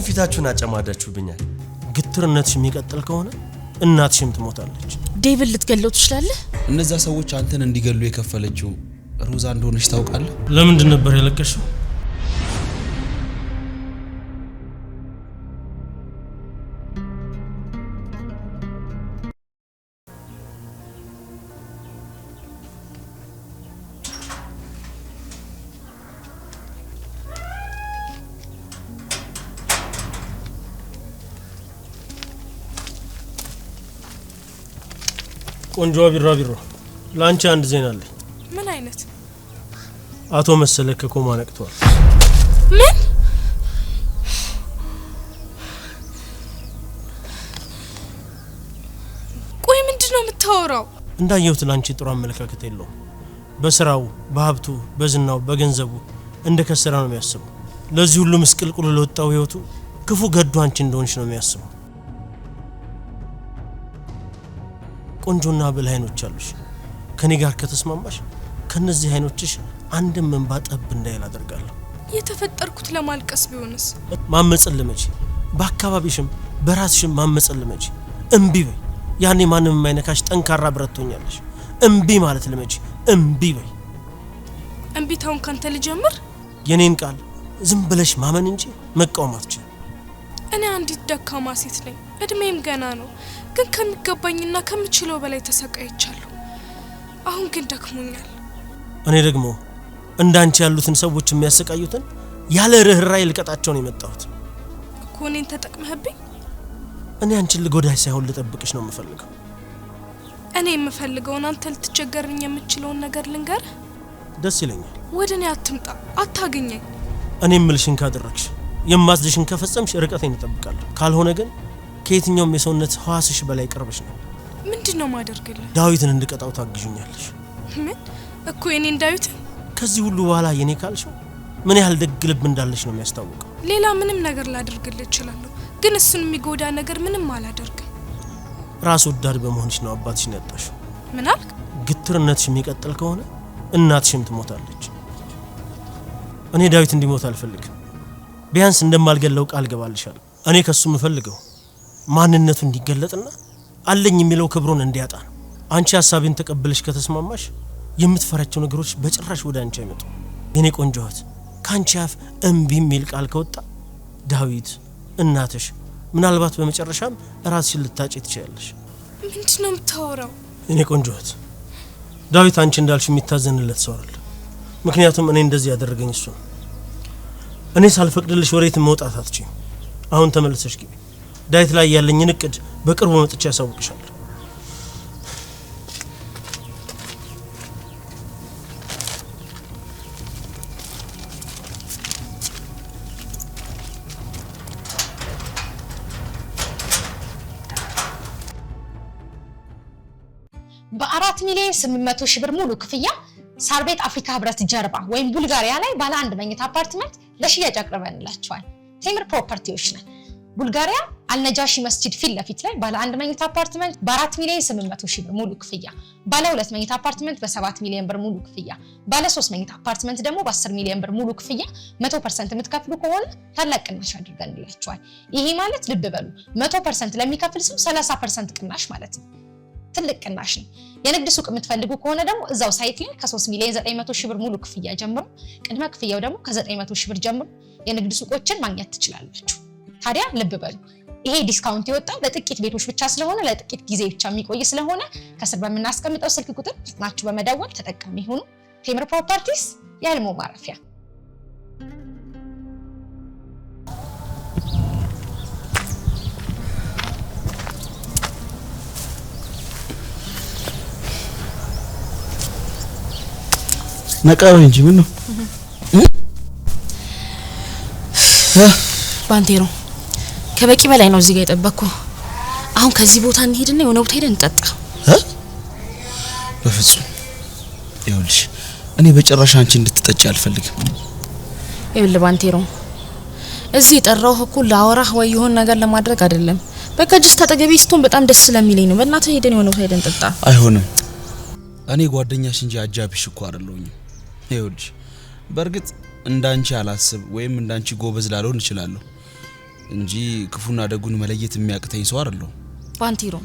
ፊታችሁን አጨማዳችሁብኛል ግትርነትሽ የሚቀጥል ከሆነ እናትሽም ትሞታለች ዴቪድ ልትገለው ትችላለህ እነዛ ሰዎች አንተን እንዲገሉ የከፈለችው ሮዛ እንደሆነች ታውቃለህ ለምንድን ነበር ያለቀሽው ቆንጆ ቢራቢሮ ላንቺ አንድ ዜና አለኝ ምን አይነት አቶ መሰለ ከኮማ ነቅቷል ምን ቆይ ምንድነው የምታወራው እንዳየሁት ላንቺ ጥሩ አመለካከት የለውም በስራው በሀብቱ በዝናው በገንዘቡ እንደከሰራ ነው የሚያስበው ለዚህ ሁሉ ምስቅልቅሉ ለወጣው ህይወቱ ክፉ ገዱ አንቺ እንደሆንሽ ነው የሚያስበው ቆንጆና ብልሃይኖች አሉሽ ከኔ ጋር ከተስማማሽ ከነዚህ አይኖችሽ አንድም መንባ ጠብ እንዳይል አደርጋለሁ የተፈጠርኩት ለማልቀስ ቢሆንስ ማመጽል ለመጂ በአካባቢሽም በራስሽም ማመጽል ለመጂ እምቢ በይ ያኔ ማንንም የማይነካሽ ጠንካራ ብረቶኛለሽ እምቢ ማለት ለመጂ እምቢ በይ እምቢታውን ካንተ ልጀምር የኔን ቃል ዝም ብለሽ ማመን እንጂ መቃወም አትችይም እኔ አንዲት ደካማ ሴት ነኝ እድሜም ገና ነው ግን ከሚገባኝና ከምችለው በላይ ተሰቃይቻለሁ አሁን ግን ደክሞኛል እኔ ደግሞ እንዳንቺ ያሉትን ሰዎች የሚያሰቃዩትን ያለ ርህራሄ ልቀጣቸው ነው የመጣሁት እኮ እኔን ተጠቅመህብኝ እኔ አንቺን ልጎዳሽ ሳይሆን ልጠብቅሽ ነው የምፈልገው እኔ የምፈልገውን አንተ ልትቸገርኝ የምችለውን ነገር ልንገር ደስ ይለኛል ወደኔ አትምጣ አታገኘኝ እኔ ምልሽን ካደረግሽ የማዝልሽን ከፈጸምሽ ርቀቴን እጠብቃለሁ ካልሆነ ግን ከየትኛውም የሰውነት ህዋስሽ በላይ ቀርበሽ ነው ምንድነው ማደርግልህ ዳዊትን እንድቀጣው ታግዥኛለሽ ምን እኮ የኔን ዳዊት ከዚህ ሁሉ በኋላ የኔ ካልሽው ምን ያህል ደግ ልብ እንዳለሽ ነው የሚያስታውቀው ሌላ ምንም ነገር ላደርግልህ እችላለሁ ግን እሱን የሚጎዳ ነገር ምንም አላደርግም ራስ ወዳድ በመሆንሽ ነው አባትሽን ያጣሽው ምን አልክ ግትርነትሽ የሚቀጥል ከሆነ እናትሽም ትሞታለች እኔ ዳዊት እንዲሞት አልፈልግም ቢያንስ እንደማልገለው ቃል ገባልሻለሁ እኔ ከሱ ምፈልገው ማንነቱ እንዲገለጥና አለኝ የሚለው ክብሩን እንዲያጣ ነው አንቺ ሐሳቤን ተቀበለሽ ከተስማማሽ የምትፈራቸው ነገሮች በጭራሽ ወደ አንቺ አይመጡ የኔ ቆንጆት ካንቺ አፍ እምቢ የሚል ቃል ከወጣ ዳዊት እናትሽ ምናልባት በመጨረሻም ራስሽን ልታጪ ትችያለሽ ምንድነው የምታወራው የኔ ቆንጆት ዳዊት አንቺ እንዳልሽ የሚታዘንለት ሰው አይደል ምክንያቱም እኔ እንደዚህ ያደረገኝ እሱ ነው እኔ ሳልፈቅድልሽ ወሬት መውጣት አትችይም አሁን ተመልሰሽ ግቢ ዳዊት ላይ ያለኝን እቅድ በቅርቡ መጥቼ ያሳውቅሻለሁ በ4 ሚሊዮን 800 ሺህ ብር ሙሉ ክፍያ ሳርቤት አፍሪካ ህብረት ጀርባ ወይም ቡልጋሪያ ላይ ባለ አንድ መኝታ አፓርትመንት ለሽያጭ አቅርበንላችኋል ቴምር ፕሮፐርቲዎች ነን ቡልጋሪያ አልነጃሺ መስጂድ ፊት ለፊት ላይ ባለ አንድ መኝታ አፓርትመንት በ4 ሚሊዮን 800 ሺህ ብር ሙሉ ክፍያ ባለ 2 መኝታ አፓርትመንት በ7 ሚሊዮን ብር ሙሉ ክፍያ ባለ 3 መኝታ አፓርትመንት ደግሞ በ10 ሚሊዮን ብር ሙሉ ክፍያ 100% የምትከፍሉ ከሆነ ታላቅ ቅናሽ አድርገንላችኋል ይሄ ማለት ልብ በሉ 100% ለሚከፍል ሰው 30% ቅናሽ ማለት ነው ትልቅ ቅናሽ ነው የንግድ ሱቅ የምትፈልጉ ከሆነ ደግሞ እዛው ሳይት ላይ ከ3 ሚሊዮን 900 ሺህ ብር ሙሉ ክፍያ ጀምሮ ቅድመ ክፍያው ደግሞ ከ900 ሺህ ብር ጀምሮ የንግድ ሱቆችን ማግኘት ትችላላችሁ ታዲያ ልብ በሉ ይሄ ዲስካውንት የወጣው ለጥቂት ቤቶች ብቻ ስለሆነ ለጥቂት ጊዜ ብቻ የሚቆይ ስለሆነ ከስር በመናስቀምጠው ስልክ ቁጥር ፈጥናችሁ በመደወል ተጠቃሚ ሁኑ ቴምር ፕሮፐርቲስ የህልሞ ማረፊያ ነቃው እንጂ ምን ነው ባንቴሮ ከበቂ በላይ ነው እዚህ ጋር የጠበቅኩ አሁን ከዚህ ቦታ እንሄድና የሆነ ቦታ ሄደን እንጠጣ በፍጹም ይኸውልሽ እኔ በጭራሽ አንቺ እንድትጠጪ አልፈልግም ይኸውልህ ባንቴሮ እዚህ የጠራው እኮ ላወራህ ወይ የሆነ ነገር ለማድረግ አይደለም በቃ ጅስ ተጠገቤ ስትሆን በጣም ደስ ስለሚለኝ ነው በእናትህ ሄደን የሆነ ቦታ ሄደን እንጠጣ አይሆንም እኔ ጓደኛሽ እንጂ አጃቢሽ እኮ አይደለሁኝ ይኸውልሽ በርግጥ እንዳንቺ አላስብ ወይም እንዳንቺ ጎበዝ ላልሆን እችላለሁ እንጂ ክፉና ደጉን መለየት የሚያቅተኝ ሰው አይደለሁ። ባንቴሮ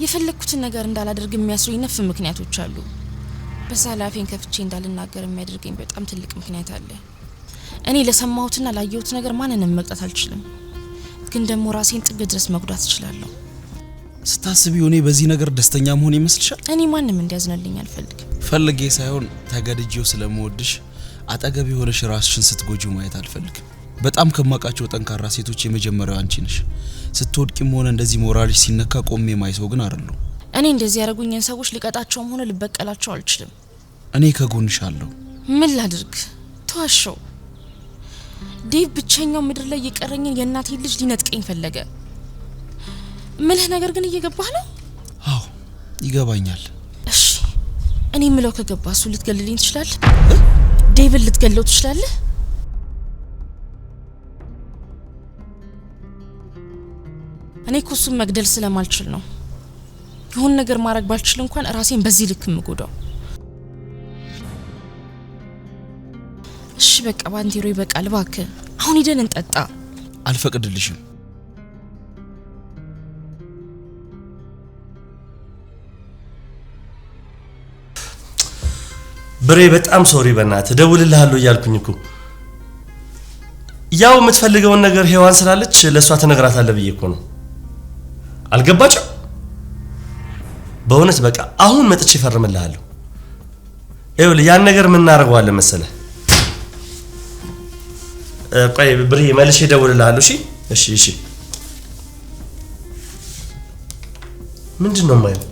የፈለኩትን ነገር እንዳላደርግ የሚያስሩኝ ነፍ ምክንያቶች አሉ። በሳላፊን ከፍቼ እንዳልናገር የሚያደርገኝ በጣም ትልቅ ምክንያት አለ። እኔ ለሰማሁትና ላየሁት ነገር ማንንም መቅጣት አልችልም፣ ግን ደግሞ ራሴን ጥግ ድረስ መጉዳት እችላለሁ። ስታስቢው እኔ በዚህ ነገር ደስተኛ መሆን ይመስልሻል? እኔ ማንንም እንዲያዝነልኝ አልፈልግም። ፈልጌ ሳይሆን ተገድጄው ስለምወድሽ አጠገብ የሆነሽ ራስሽን ስትጎጂው ማየት አልፈልግም። በጣም ከማውቃቸው ጠንካራ ሴቶች የመጀመሪያው አንቺ ነሽ። ስትወድቂም ሆነ እንደዚህ ሞራልሽ ሲነካ ቆሜ ማይሰው ግን አይደለም። እኔ እንደዚህ ያረጉኝን ሰዎች ሊቀጣቸውም ሆነ ልበቀላቸው አልችልም። እኔ ከጎንሽ አለሁ። ምን ላድርግ? ተዋሸው። ዴቭ ብቸኛው ምድር ላይ የቀረኝን የእናቴ ልጅ ሊነጥቀኝ ፈለገ። ምልህ ነገር ግን እየገባህ ነው? አዎ ይገባኛል። እሺ እኔ ምለው ከገባ እሱ ልትገልልኝ ትችላለህ? ዴቭን ልትገለው ትችላለህ? እኔ እኮ እሱን መግደል ስለማልችል ነው። የሆነ ነገር ማድረግ ባልችል እንኳን ራሴን በዚህ ልክ ምጎዳው። እሺ በቃ ባንቴሮ ይበቃል እባክህ። አሁን ሄደን እንጠጣ። አልፈቅድልሽም። ብሬ በጣም ሶሪ በእናትህ ደውልልሃለሁ እያልኩኝ እኮ ያው የምትፈልገውን ነገር ሄዋን ስላለች ለሷ ተነግራታለህ ብዬ እኮ ነው። አልገባችም? በእውነት በቃ አሁን መጥቼ ፈርምልሃለሁ። ይኸውልህ ያን ነገር ምን እናደርገዋለን መሰለህ? ቆይ ብሬ መልሼ እደውልልሃለሁ። እሺ እሺ እሺ። ምንድነው የማየው?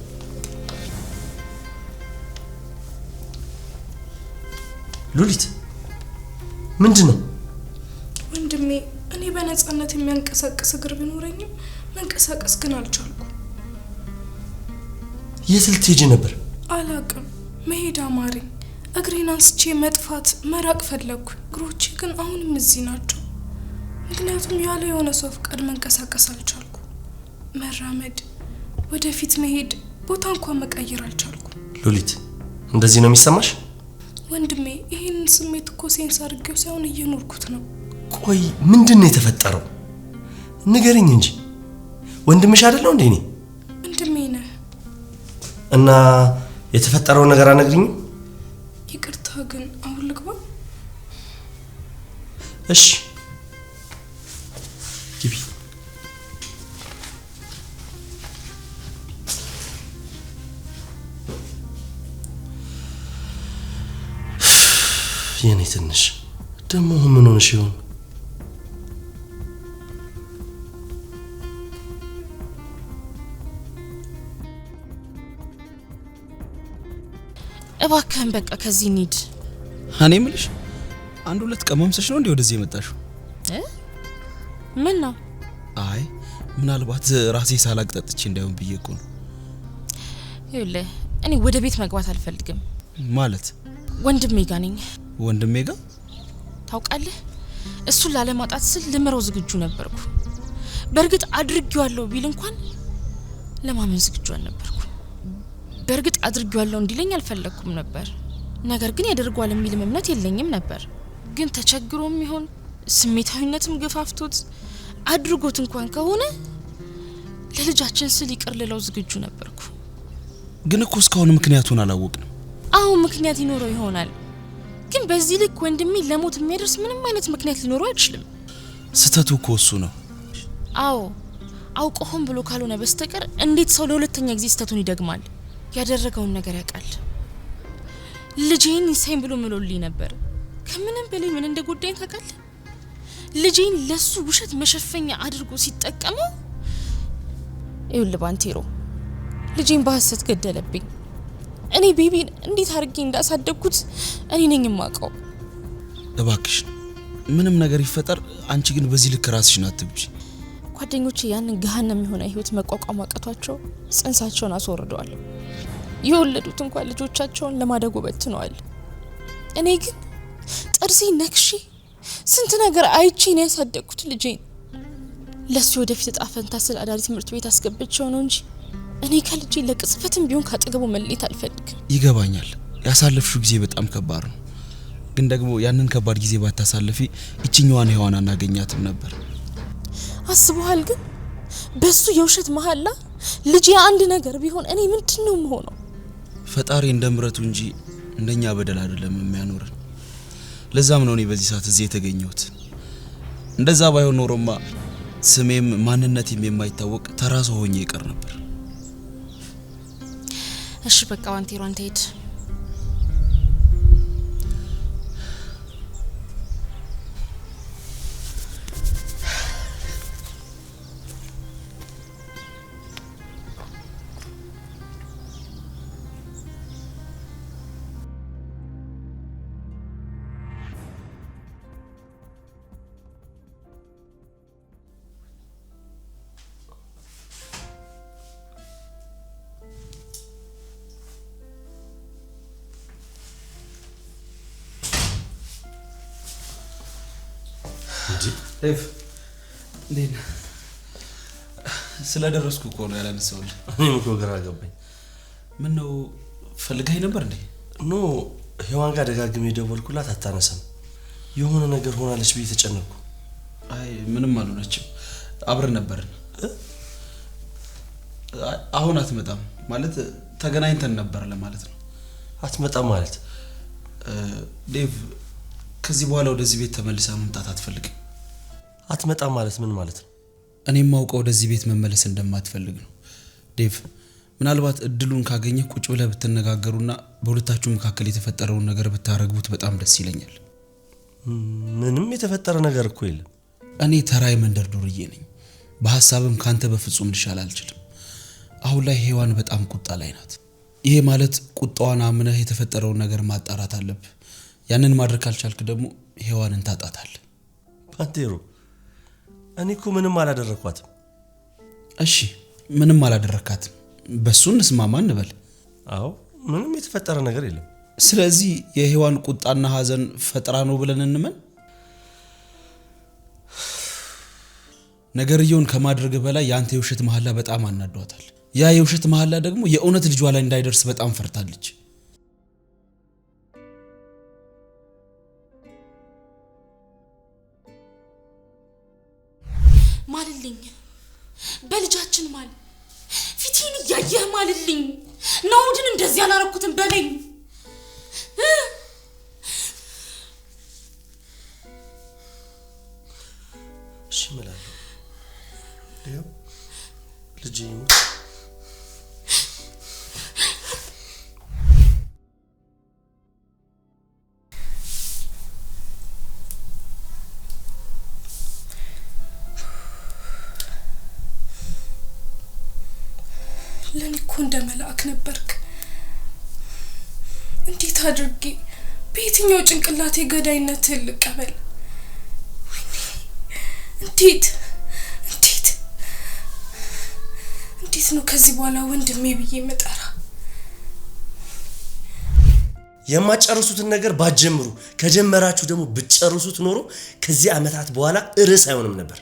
ሉሊት ምንድነው? ወንድሜ እኔ በነጻነት የሚያንቀሳቅስ እግር ቢኖረኝም መንቀሳቀስ ግን አልቻልኩም። የት ልትሄጂ ነበር? አላቅም። መሄድ አማረኝ። እግሬን አንስቼ መጥፋት መራቅ ፈለግኩ። እግሮቼ ግን አሁንም እዚህ ናቸው። ምክንያቱም ያለ የሆነ ሰው ፍቃድ መንቀሳቀስ አልቻልኩ። መራመድ፣ ወደፊት መሄድ፣ ቦታ እንኳን መቀየር አልቻልኩ። ሉሊት እንደዚህ ነው የሚሰማሽ? ወንድሜ ይሄንን ስሜት እኮ ሴንስ አድርጌው ሳይሆን እየኖርኩት ነው። ቆይ ምንድነው የተፈጠረው? ንገረኝ እንጂ ወንድምሽ አይደለው እንዴ? እኔ ወንድሜ ነህ እና የተፈጠረው ነገር አነግሪኝ። ይቅርታ ግን አሁን ልግባ? እሺ ግቢ። የኔ ትንሽ ደሞ ምን ሆነሽ ይሆን? እባክህን በቃ ከዚህ እንሂድ። እኔ ምልሽ አንድ ሁለት ቀመምሰሽ ነው እንዴ ወደዚህ የመጣሽው? ምን ነው? አይ ምናልባት ራሴ ሳላቅጠጥቼ እንዳይሆን ብዬ እኮ ነው። ይኸውልህ እኔ ወደ ቤት መግባት አልፈልግም። ማለት ወንድሜ ጋር ነኝ። ወንድሜ ጋር? ታውቃለህ እሱን ላለማጣት ስል ልመረው ዝግጁ ነበርኩ። በእርግጥ አድርጌዋለሁ ቢል እንኳን ለማመን ዝግጁ አልነበርኩ። በእርግጥ አድርጌዋለሁ እንዲለኝ አልፈለኩም ነበር። ነገር ግን ያደርጓል የሚል እምነት የለኝም ነበር። ግን ተቸግሮም ይሆን ስሜታዊነትም ገፋፍቶት አድርጎት እንኳን ከሆነ ለልጃችን ስል ይቅር ልለው ዝግጁ ነበርኩ። ግን እኮ እስካሁን ምክንያቱን አላወቅንም። አሁን ምክንያት ይኖረው ይሆናል፣ ግን በዚህ ልክ ወንድሜ ለሞት የሚያደርስ ምንም አይነት ምክንያት ሊኖረው አይችልም። ስተቱ እኮ እሱ ነው። አዎ አውቆም ብሎ ካልሆነ በስተቀር እንዴት ሰው ለሁለተኛ ጊዜ ስተቱን ይደግማል? ያደረገውን ነገር ያውቃል። ልጄን ይሰኝ ብሎ ምሎልኝ ነበር። ከምንም በላይ ምን እንደጎዳኝ ታውቃለህ? ልጄን ለሱ ውሸት መሸፈኛ አድርጎ ሲጠቀመው። ይኸውልህ ባንቴሮ ልጄን በሐሰት ገደለብኝ። እኔ ቤቢን እንዴት አድርጌ እንዳሳደግኩት እኔ ነኝ የማውቀው። እባክሽ ምንም ነገር ይፈጠር፣ አንቺ ግን በዚህ ልክ ራስሽን አትግጂ። ጓደኞቼ ያንን ገሃነም የሆነ ህይወት መቋቋም አቅቷቸው ጽንሳቸውን አስወርደዋል። የወለዱት እንኳን ልጆቻቸውን ለማደጎ በትነዋል። እኔ ግን ጥርሴ ነክሼ ስንት ነገር አይቼ ነው ያሳደግኩት ልጄን። ለሱ ወደፊት እጣ ፈንታ ስለ አዳሪ ትምህርት ቤት አስገብቼው ነው እንጂ እኔ ከልጄ ለቅጽበትም ቢሆን ካጠገቡ መለየት አልፈልግም። ይገባኛል፣ ያሳለፍሽው ጊዜ በጣም ከባድ ነው። ግን ደግሞ ያንን ከባድ ጊዜ ባታሳልፊ እቺኛዋን ሔዋን አናገኛትም ነበር። አስበዋል ግን በሱ የውሸት መሐላ ልጅ አንድ ነገር ቢሆን እኔ ምንድነው የምሆነው? ፈጣሪ እንደምረቱ እንጂ እንደኛ በደል አይደለም የሚያኖረን። ለዛም ነው እኔ በዚህ ሰዓት እዚህ የተገኘሁት። እንደዛ ባይሆን ኖሮማ ስሜም ማንነቴም የማይታወቅ ተራ ሰው ሆኜ ይቀር ነበር። እሺ በቃ ዋንቴሮ አንተ ሂድ። ዴቭ እንዴት ነህ? ስለደረስኩ እኮ ነው ያላነሳሁልህ። እኔም እኮ ግራ ገባኝ። ምን ነው ፈልገኸኝ ነበር እንዴ? ኖ ሔዋን ጋር ደጋግሜ ደወልኩላት አታነሳም። የሆነ ነገር ሆናለች ብዬ ተጨነቅኩ። አይ ምንም አልሆነችም፣ አብረን ነበርን። አሁን አትመጣም ማለት ተገናኝተን ነበር ለማለት ነው። አትመጣም ማለት ዴቭ ከዚህ በኋላ ወደዚህ ቤት ተመልሳ መምጣት አትፈልግም። አትመጣም ማለት ምን ማለት ነው? እኔም ማውቀው ወደዚህ ቤት መመለስ እንደማትፈልግ ነው ዴቭ። ምናልባት እድሉን ካገኘ ቁጭ ብለህ ብትነጋገሩና በሁለታችሁ መካከል የተፈጠረውን ነገር ብታረግቡት በጣም ደስ ይለኛል። ምንም የተፈጠረ ነገር እኮ የለም። እኔ ተራይ መንደር ዱርዬ ነኝ። በሐሳብም ካንተ በፍጹም ልሻል አልችልም። አሁን ላይ ሔዋን በጣም ቁጣ ላይ ናት። ይሄ ማለት ቁጣዋን አምነህ የተፈጠረውን ነገር ማጣራት አለብህ። ያንን ማድረግ ካልቻልክ ደግሞ ሔዋንን ታጣታለህ። ባንቴሮ እኔ እኮ ምንም አላደረኳትም። እሺ ምንም አላደረካትም፣ በሱ እንስማማ እንበል። አዎ ምንም የተፈጠረ ነገር የለም። ስለዚህ የሔዋን ቁጣና ሐዘን ፈጠራ ነው ብለን እንመን። ነገርየውን ከማድረግ በላይ ያንተ የውሸት መሐላ በጣም አናዷታል። ያ የውሸት መሐላ ደግሞ የእውነት ልጇ ላይ እንዳይደርስ በጣም ፈርታለች። ማልልኝ በልጃችን ማል ፊቴን እያየህ ማልልኝ። ናውድን እንደዚህ ያላረኩትን በለኝ። እሺ እምላለሁ። ይኸው ልጄ ለኔ እኮ እንደ መልአክ ነበርክ። እንዴት አድርጌ በየትኛው ጭንቅላቴ ገዳይነትህን ልቀበል? እንዴት ነው ከዚህ በኋላ ወንድሜ ብዬ መጠራ? የማጨርሱትን ነገር ባጀምሩ ከጀመራችሁ ደግሞ ብትጨርሱት ኖሮ ከዚህ ዓመታት በኋላ ርዕስ አይሆንም ነበር።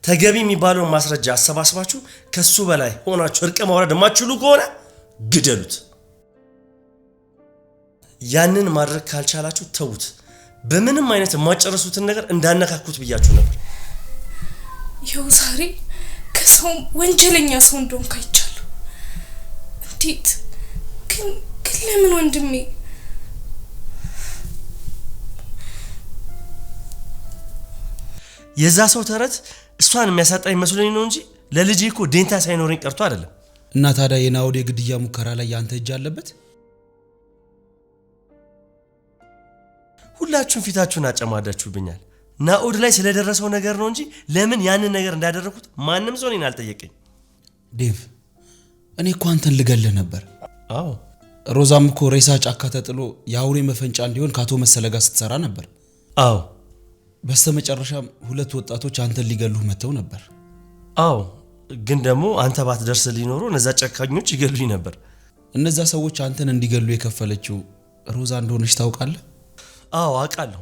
ተገቢ የሚባለውን ማስረጃ አሰባስባችሁ ከሱ በላይ ሆናችሁ እርቅ ማውረድ የማትችሉ ከሆነ ግደሉት። ያንን ማድረግ ካልቻላችሁ ተውት። በምንም አይነት የማጨርሱትን ነገር እንዳነካኩት ብያችሁ ነበር። ይኸው ዛሬ ከሰው ወንጀለኛ ሰው እንደሆንክ አይቻለሁ። እንዴት ግን ለምን ወንድሜ? የዛ ሰው ተረት እሷን የሚያሳጣኝ መስሎኝ ነው እንጂ ለልጄ እኮ ዴንታ ሳይኖረኝ ቀርቶ አይደለም። እና ታዲያ የናኦድ የግድያ ሙከራ ላይ ያንተ እጅ አለበት? ሁላችሁም ፊታችሁን አጨማዳችሁብኛል። ናኦድ ላይ ስለደረሰው ነገር ነው እንጂ ለምን ያንን ነገር እንዳደረኩት ማንም ሰው እኔን አልጠየቀኝ። ዴቭ እኔ እኮ አንተን ልገልህ ነበር። አዎ ሮዛም እኮ ሬሳ ጫካ ተጥሎ የአውሬ መፈንጫ እንዲሆን ከአቶ መሰለ ጋር ስትሰራ ነበር። አዎ በስተመጨረሻም ሁለት ወጣቶች አንተን ሊገሉህ መተው ነበር። አዎ ግን ደግሞ አንተ ባትደርስ ሊኖሩ እነዛ ጨካኞች ይገሉኝ ነበር። እነዛ ሰዎች አንተን እንዲገሉ የከፈለችው ሮዛ እንደሆነች ታውቃለህ? አዎ አውቃለሁ።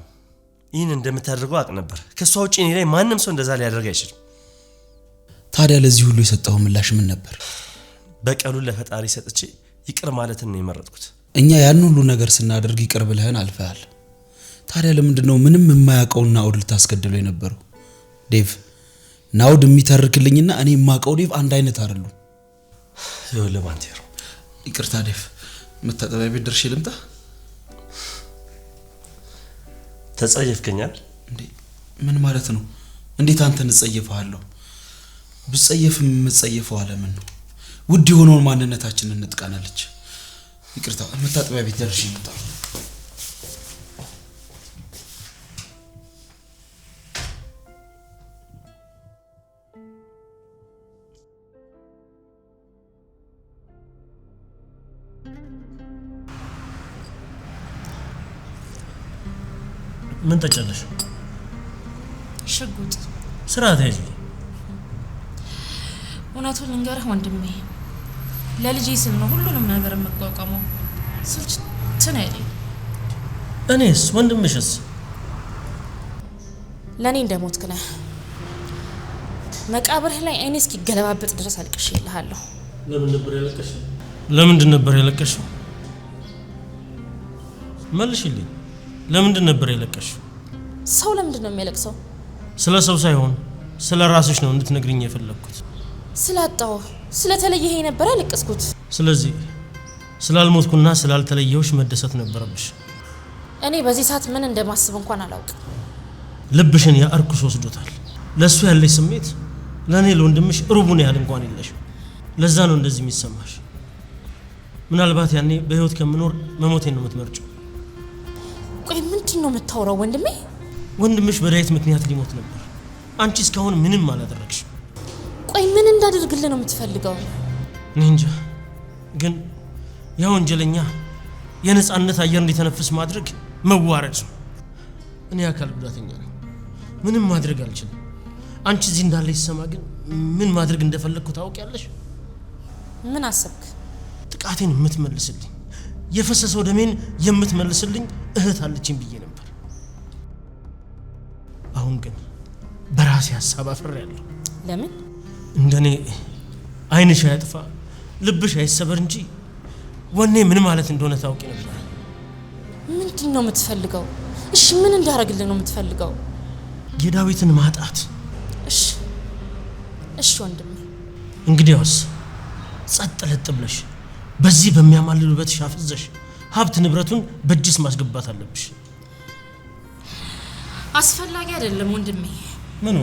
ይህን እንደምታደርገው አውቅ ነበር። ከሷ ውጪ እኔ ላይ ማንም ሰው እንደዛ ሊያደርግ አይችልም። ታዲያ ለዚህ ሁሉ የሰጠው ምላሽ ምን ነበር? በቀሉን ለፈጣሪ ሰጥቼ ይቅር ማለትን ነው የመረጥኩት። እኛ ያን ሁሉ ነገር ስናደርግ ይቅር ብለህን አልፈሃል። ታዲያ ለምንድነው ምንም የማያውቀው ናኦድ ልታስገድለው የነበረው? ዴቭ ናኦድ የሚተርክልኝና እኔ የማውቀው ዴቭ አንድ አይነት አይደሉም። ይኸውልህ ባንቴሮ፣ ይቅርታ ዴቭ፣ መታጠቢያ ቤት ደርሼ ልምጣ? ተጸየፍከኛል እንዴ? ምን ማለት ነው? እንዴት አንተን እጸየፍሃለሁ? ብጸየፍም የምጸየፈው አለምን ነው። ውድ የሆነውን ማንነታችንን እንጥቃናለች። ይቅርታ፣ መታጠቢያ ቤት ደርሼ ልምጣ? ምን ተጨለሽ? ሽጉጥ ስርዓት ያዥ። እውነቱን ልንገርህ ወንድሜ፣ ለልጄ ስል ነው ሁሉንም ነገር የምቋቋመው። ስልችት ነው ያለኝ። እኔስ ወንድምሽስ? ለእኔ እንደሞትክ ነህ። መቃብርህ ላይ አይኔ እስኪገለባበጥ ድረስ አልቅሼልሃለሁ። ለምንድን ነበር ያለቀሽው? መልሽልኝ። ለምንድን ነበር ያለቀሽው? ሰው ለምንድን ነው የሚያለቅሰው? ስለ ሰው ሳይሆን ስለ ራስሽ ነው እንድትነግሪኝ የፈለግኩት። ስላጣው ስለተለየህ ነበር ያለቀስኩት። ስለዚህ ስላልሞትኩና ስላልተለየሁሽ መደሰት ነበረብሽ። እኔ በዚህ ሰዓት ምን እንደማስብ እንኳን አላውቅም። ልብሽን ያ እርኩስ ወስዶታል። ለሱ ያለሽ ስሜት ለኔ ለወንድምሽ ሩቡን ያህል እንኳን የለሽም። ለዛ ነው እንደዚህ የሚሰማሽ። ምናልባት ያኔ በህይወት ከምኖር መሞቴን ነው የምትመርጪው። ቆይ ምንድን ነው የምታወራው ወንድሜ? ወንድምሽ በዳይት ምክንያት ሊሞት ነበር። አንቺ እስካሁን ምንም አላደረግሽም። ቆይ ምን እንዳደርግልህ ነው የምትፈልገው? እኔ እንጃ፣ ግን ያ ወንጀለኛ የነጻነት አየር እንዲተነፍስ ማድረግ መዋረድ ነው። እኔ አካል ጉዳተኛ ነኝ፣ ምንም ማድረግ አልችልም። አንቺ እዚህ እንዳለሽ ሲሰማ ግን ምን ማድረግ እንደፈለግኩ ታውቂያለሽ? ምን አሰብክ? ጥቃቴን የምትመልስልኝ፣ የፈሰሰው ደሜን የምትመልስልኝ እህት አለችኝ ብዬ ነበር። አሁን ግን በራሴ ሀሳብ አፍሬያለሁ። ለምን? እንደኔ አይንሽ አያጥፋ ልብሽ አይሰበር እንጂ ወኔ ምን ማለት እንደሆነ ታውቂ ነበር። ምንድን ነው የምትፈልገው? እሺ ምን እንዳደርግልህ ነው የምትፈልገው? የዳዊትን ማጣት። እሺ ወንድሜ፣ እንግዲያውስ ጸጥ ለጥ ብለሽ በዚህ በሚያማልሉበት ሻፍዘሽ ሀብት ንብረቱን በእጅስ ማስገባት አለብሽ። አስፈላጊ አይደለም ወንድሜ። ምኑ?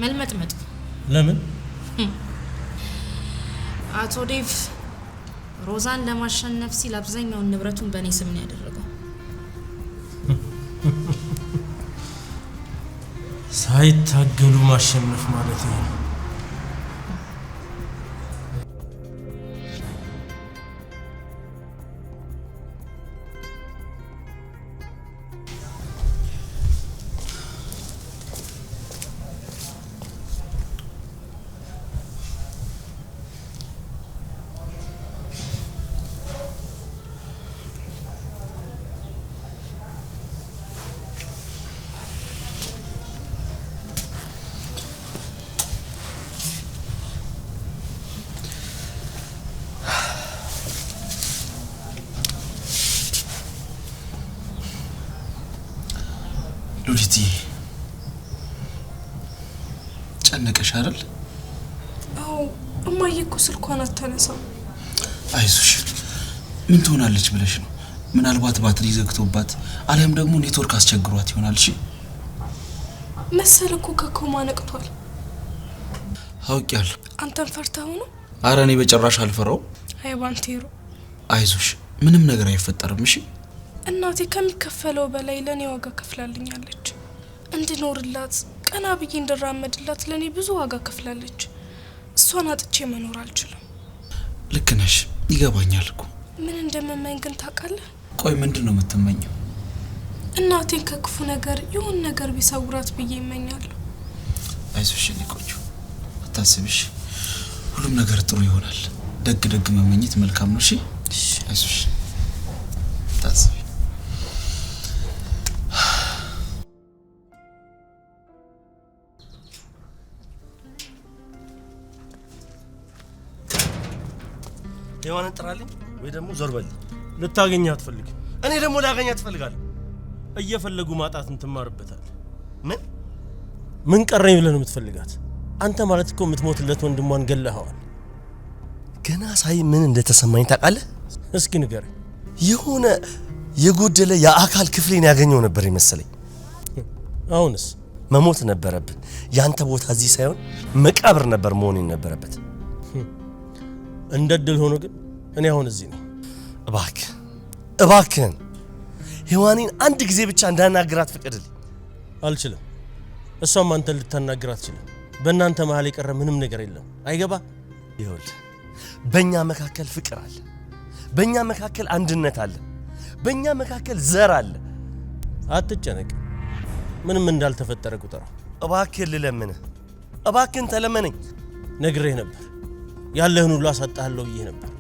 መልመጥመጥ። ለምን? አቶ ዴቭ ሮዛን ለማሸነፍ ሲል አብዛኛውን ንብረቱን በእኔ ስም ነው ያደረገው። ሳይታገሉ ማሸነፍ ማለት ነው። ሉሊት ጨነቀሽ አይደል? አዎ እማዬ እኮ ስልኳን አታነሳም። አይዞሽ፣ ምን ትሆናለች ብለሽ ነው? ምናልባት ባትሪ ዘግቶባት አለም ደግሞ ኔትወርክ አስቸግሯት ይሆናል። እሺ መሰል እኮ ከኮማ ነቅቷል። አውቄያለሁ። አንተን ፈርተው ነው? ኧረ እኔ በጭራሽ አልፈራው። አይ ባንቴሮ፣ አይዞሽ፣ ምንም ነገር አይፈጠርም። እሺ እናቴ ከሚከፈለው በላይ ለኔ ዋጋ ከፍላልኛለች። እንድኖርላት ቀና ብዬ እንድራመድላት ለኔ ብዙ ዋጋ ከፍላለች። እሷን አጥቼ መኖር አልችልም። ልክ ነሽ፣ ይገባኛል እኮ። ምን እንደምመኝ ግን ታውቃለህ? ቆይ ምንድነው የምትመኘው? እናቴን ከክፉ ነገር ይሁን ነገር ቢሰውራት ብዬ ይመኛለሁ። አይዞሽ የኔ ቆንጆ፣ አታስቢሽ፣ ሁሉም ነገር ጥሩ ይሆናል። ደግ ደግ መመኘት መልካም ነው። እሺ አይዞሽ፣ አታስቢ። የዋነ ጥራልኝ ወይ ደግሞ ዞር በል። ልታገኛት አትፈልግም። እኔ ደግሞ ላገኛት እፈልጋለሁ። እየፈለጉ ማጣትን ትማርበታለህ። ምን ቀረኝ ብለህ ነው የምትፈልጋት? አንተ ማለት እኮ የምትሞትለት ወንድሟን ገለኸዋል። ገና ሳይ ምን እንደተሰማኝ ታውቃለህ? እስኪ ንገረኝ። የሆነ የጎደለ የአካል ክፍሌን ያገኘው ነበር ይመስለኝ። አሁንስ? መሞት ነበረብን። ያንተ ቦታ እዚህ ሳይሆን መቃብር ነበር መሆን የነበረበት። እንደ ድል ሆኖ ግን እኔ አሁን እዚህ ነኝ። እባክህን ሔዋኔን አንድ ጊዜ ብቻ እንዳናግራት ፍቀድልኝ። አልችልም። እሷም አንተን ልታናግር አትችልም። በእናንተ መሀል የቀረ ምንም ነገር የለም። አይገባ? ይኸውልህ በእኛ መካከል ፍቅር አለ፣ በእኛ መካከል አንድነት አለ፣ በእኛ መካከል ዘር አለ። አትጨነቅ። ምንም እንዳልተፈጠረ ቁጠረው። እባክህን ልለምንህ፣ እባክህን ተለመነኝ። ነግሬህ ነበር፣ ያለህን ሁሉ አሳጣለሁ ብዬህ ነበር።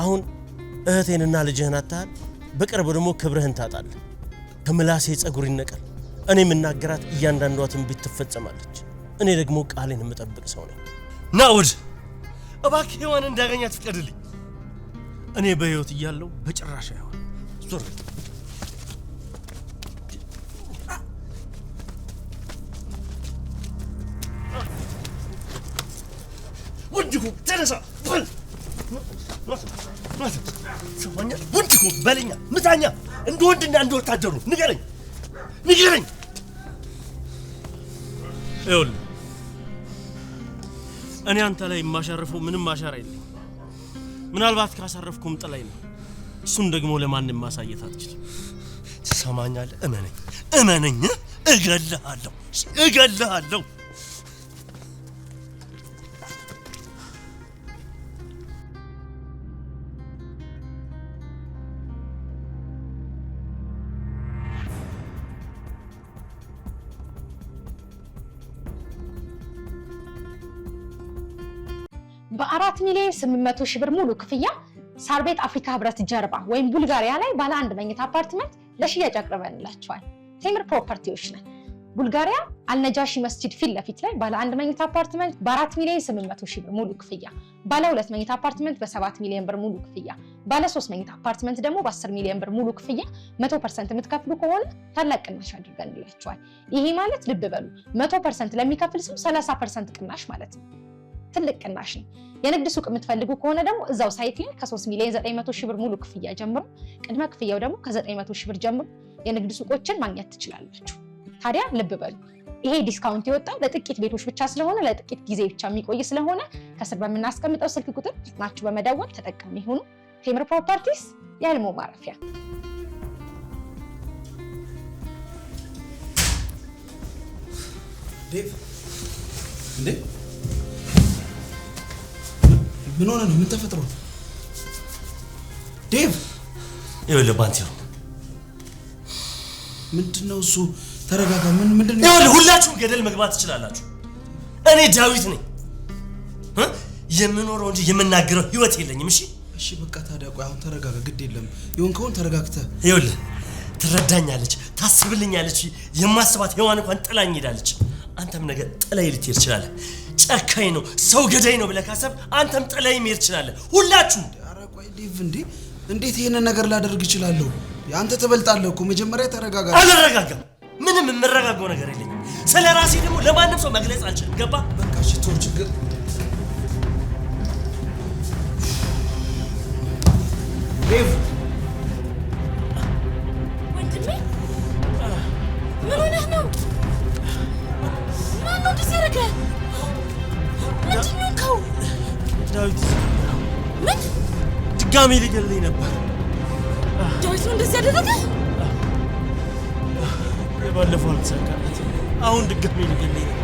አሁን እህቴንና ልጅህን አታሃል። በቅርብ ደግሞ ክብርህን ታጣለህ። ከምላሴ ጸጉር ይነቀል። እኔ የምናገራት እያንዳንዷ ትንቢት ትፈጸማለች። እኔ ደግሞ ቃሌን የምጠብቅ ሰው ነኝ። ናውድ እባክህ ሔዋንን እንዳገኛት ፍቀድልኝ። እኔ በህይወት እያለሁ በጭራሽ አይሆን። ዞር ወንድኩ ተነሳ ወንድኩ በለኛ ምታኛ እንደ ወንድና እንደ ወታደሩ ንገረኝ። ይኸውልህ እኔ አንተ ላይ የማሻርፈው ምንም አሻራ የለኝ። ምናልባት ካሳረፍኩም ጥላይ ነው። እሱን ደግሞ ለማንም ማሳየት አትችልም። ትሰማኛለህ? እመነኝ፣ እገልሃለሁ። በ4,800,000 ብር ሙሉ ክፍያ ሳር ቤት አፍሪካ ህብረት ጀርባ ወይም ቡልጋሪያ ላይ ባለ አንድ መኝታ አፓርትመንት ለሽያጭ አቅርበንላችኋል። ቴምር ፕሮፐርቲዎች ነን። ቡልጋሪያ አልነጃሺ መስጂድ ፊት ለፊት ላይ ባለ አንድ መኝታ አፓርትመንት በ4,800,000 ብር ሙሉ ክፍያ፣ ባለ ሁለት መኝታ አፓርትመንት በ7 ሚሊዮን ብር ሙሉ ክፍያ፣ ባለ 3 መኝታ አፓርትመንት ደግሞ በ10 ሚሊዮን ብር ሙሉ ክፍያ 100% የምትከፍሉ ከሆነ ታላቅ ቅናሽ አድርገንላችኋል። ይሄ ማለት ልብ በሉ 100% ለሚከፍል ሰው 30% ቅናሽ ማለት ነው። ትልቅ ቅናሽ ነው። የንግድ ሱቅ የምትፈልጉ ከሆነ ደግሞ እዛው ሳይት ላይ ከ3,900,000 ብር ሙሉ ክፍያ ጀምሮ ቅድመ ክፍያው ደግሞ ከ900,000 ብር ጀምሮ የንግድ ሱቆችን ማግኘት ትችላላችሁ። ታዲያ ልብ በሉ ይሄ ዲስካውንት የወጣው ለጥቂት ቤቶች ብቻ ስለሆነ ለጥቂት ጊዜ ብቻ የሚቆይ ስለሆነ ከስር በምናስቀምጠው ስልክ ቁጥር ናችሁ በመደወል ተጠቃሚ ሆኑ። ቴምር ፕሮፐርቲስ የህልሞ ማረፊያ። ዴቭ እንዴ ምን ሆነ ነው? ምን ተፈጥሮ? ዴቭ ይኸውልህ ባንቴሮ ምንድነው እሱ? ተረጋጋ። ምንድነው? ይኸውልህ ሁላችሁም ገደል መግባት ትችላላችሁ። እኔ ዳዊት ነኝ። የምኖረው እንጂ የምናገረው ህይወት የለኝም። እሺ በቃ ታዲያ ቆይ አሁን ተረጋጋ። ግድ የለም ይሆንከውን ተረጋግተህ። ይኸውልህ ትረዳኛለች፣ ታስብልኛለች። የማስባት ሔዋን እንኳን ጥላኝ ሄዳለች። አንተም ነገ ጥላይ ልትሄድ ትችላለህ። ጨካኝ ነው ሰው ገዳይ ነው ብለህ ካሰብ አንተም ጥላይ መሄድ ትችላለህ። ሁላችሁም። ኧረ ቆይ ዴቭ እንዴት ይሄንን ነገር ላደርግ እችላለሁ? አንተ ትበልጣለህ እኮ። መጀመሪያ ተረጋጋ። አልረጋጋም። ምንም የምረጋጋው ነገር የለኝም። ስለ ራሴ ደግሞ ለማንም ሰው መግለጽ አልችልም። ገባ? በቃ እሺ ተው፣ ችግር ዴቭ ወንድሜ ምን ሆነህ ነው? ማነው እንደዚህ ያደረገ? ምንድን ነው ከው? ዳዊት ምን? ድጋሜ ሊገለኝ ነበር። ዳዊት ነው እንደዚህ ያደረገ? የባለፈው አልተሳካለት። አሁን ድጋሜ ሊገለኝ ነበር።